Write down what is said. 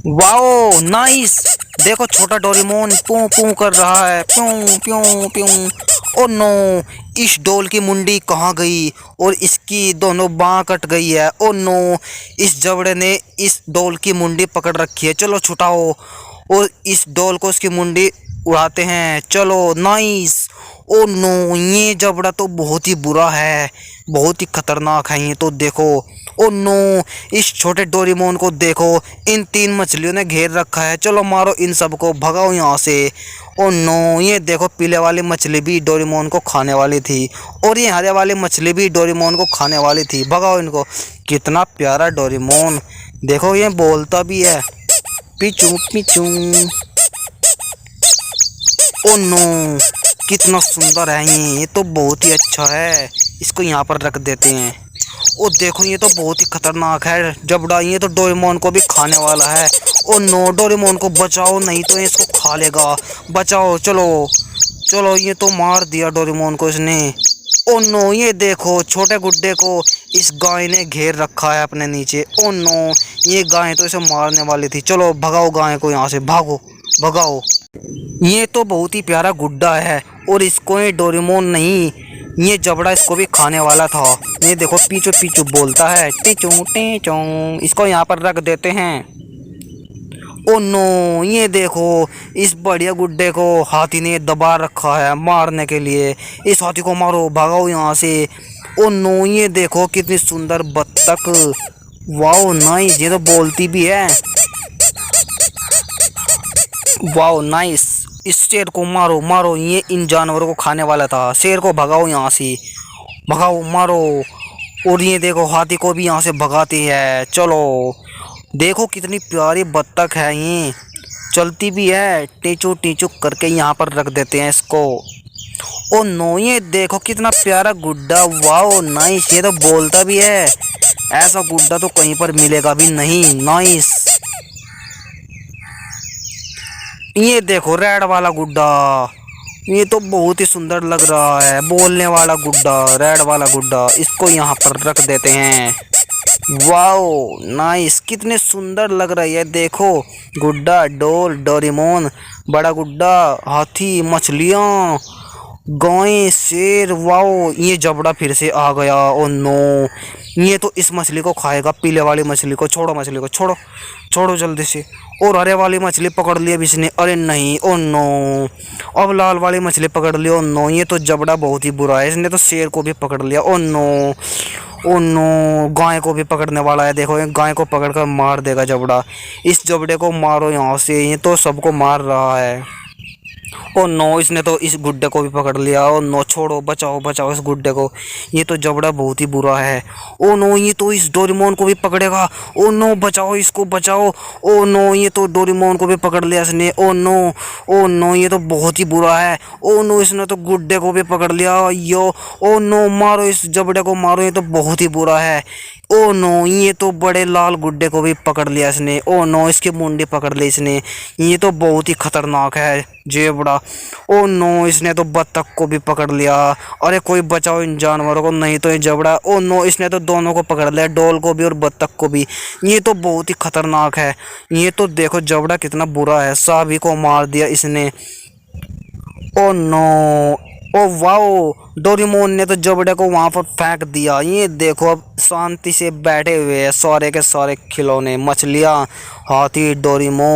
Wow nice. देखो छोटा Doraemon प्यू प्यू कर रहा है, प्यू प्यू प्यू। ओ नो, इस डोल की मुंडी कहाँ गई और इसकी दोनों बाँह कट गई है। ओ नो, इस जबड़े ने इस डोल की मुंडी पकड़ रखी है। चलो छुटाओ और इस डोल को उसकी मुंडी उड़ाते हैं। चलो नाइस। ओ नो, ये जबड़ा तो बहुत ही बुरा है, बहुत ही खतरनाक है ये तो। देखो ओ नो, इस छोटे डोरेमोन को देखो, इन तीन मछलियों ने घेर रखा है। चलो मारो इन सबको, भगाओ यहाँ से। ओ नो, ये देखो पीले वाली मछली भी डोरेमोन को खाने वाली थी और ये हरे वाली मछली भी डोरेमोन को खाने वाली थी। भगाओ इनको। कितना प्यारा डोरेमोन, देखो ये बोलता भी है, पिचू पिचू। ओ नो, कितना सुंदर है ये तो बहुत ही अच्छा है। इसको यहाँ पर रख देते हैं। ओ देखो ये तो बहुत ही खतरनाक है जबड़ा, ये तो डोरेमोन को भी खाने वाला है। ओ नो, डोरेमोन को बचाओ नहीं तो ये इसको खा लेगा। बचाओ, चलो चलो, ये तो मार दिया डोरेमोन को इसने। ओ नो, ये देखो छोटे गुड्डे को इस गाय ने घेर रखा है अपने नीचे। ओ नो, ये गाय तो इसे मारने वाली थी। चलो भगाओ गाय को यहाँ से, भागो भगाओ। ये तो बहुत ही प्यारा गुड्डा है और इसको ये डोरेमोन नहीं, ये जबड़ा इसको भी खाने वाला था। ये देखो पीछू पीछू बोलता है, टीचू टीचू। इसको यहाँ पर रख देते हैं। ओ नो, ये देखो इस बढ़िया गुड्डे को हाथी ने दबा रखा है मारने के लिए। इस हाथी को मारो, भागाओ यहाँ से। ओ नो, ये देखो कितनी सुंदर बत्तख। वाओ नाइस, ये तो बोलती भी है। Wow nice. इस शेर को मारो मारो, ये इन जानवरों को खाने वाला था। शेर को भगाओ यहाँ से, भगाओ मारो। और ये देखो हाथी को भी यहाँ से भगाती है। चलो देखो कितनी प्यारी बत्तख है, ये चलती भी है। टीचू टीचू करके यहाँ पर रख देते हैं इसको। ओ नो, ये देखो कितना प्यारा गुड्डा। वाओ नाइस, ये तो बोलता भी है। ऐसा गुड्डा तो कहीं पर मिलेगा भी नहीं। नाइस। ये देखो रेड वाला गुड्डा, ये तो बहुत ही सुंदर लग रहा है। बोलने वाला गुड्डा, रेड वाला गुड्डा, इसको यहाँ पर रख देते हैं। वाओ नाइस, कितने सुंदर लग रही है। देखो गुड्डा, डोल, डोरेमोन, बड़ा गुड्डा, हाथी, मछलियाँ, गाय, शेर। वाओ, ये जबड़ा फिर से आ गया। ओ नो, ये तो इस मछली को खाएगा, पीले वाली मछली को। छोड़ो मछली को, छोड़ो छोड़ो जल्दी से। और हरे वाली मछली पकड़ ली अब इसने। अरे नहीं, ओ नो, अब लाल वाली मछली पकड़ ली। ओ नो, ये तो जबड़ा बहुत ही बुरा है, इसने तो शेर को भी पकड़ लिया। ओ नो, ओ नो, गाय को भी पकड़ने वाला है। देखो ये गाय को पकड़कर मार देगा जबड़ा। इस जबड़े को मारो यहाँ से, ये तो सबको मार रहा है। ओ नो, इसने तो इस गुड्डे को भी पकड़ लिया। ओ नो, छोड़ो, बचाओ बचाओ इस गुड्डे को, ये तो जबड़ा बहुत ही बुरा है। ओ नो, ये तो इस डोरेमोन को भी पकड़ेगा। ओ नो, बचाओ इसको बचाओ। ओ नो, ये तो डोरेमोन को भी पकड़ लिया इसने। ओ नो, ओ नो, ये तो बहुत ही बुरा है। ओ नो, इसने तो गुड्डे को भी पकड़ लिया। यो, ओ नो, मारो इस जबड़े को मारो, ये तो बहुत ही बुरा है। ओ नो, ये तो बड़े लाल गुड्डे को भी पकड़ लिया इसने। ओ नो, इसकी मुंडी पकड़ ली इसने, ये तो बहुत ही खतरनाक है जेबड़ा। ओ नो, इसने तो बत्तख को भी पकड़ लिया। अरे कोई बचाओ इन जानवरों को नहीं तो ये जबड़ा। ओ नो, इसने तो दोनों को पकड़ लिया, डोल को भी और बत्तख को भी। ये तो बहुत ही खतरनाक है। ये तो देखो जबड़ा कितना बुरा है, सभी को मार दिया इसने। Oh no, oh wow, Doraemon ने तो जबड़े को वहां पर फेंक दिया। ये देखो अब शांति से बैठे हुए हैं सारे के सारे खिलौने, मछलियाँ, हाथी, डोरेमोन।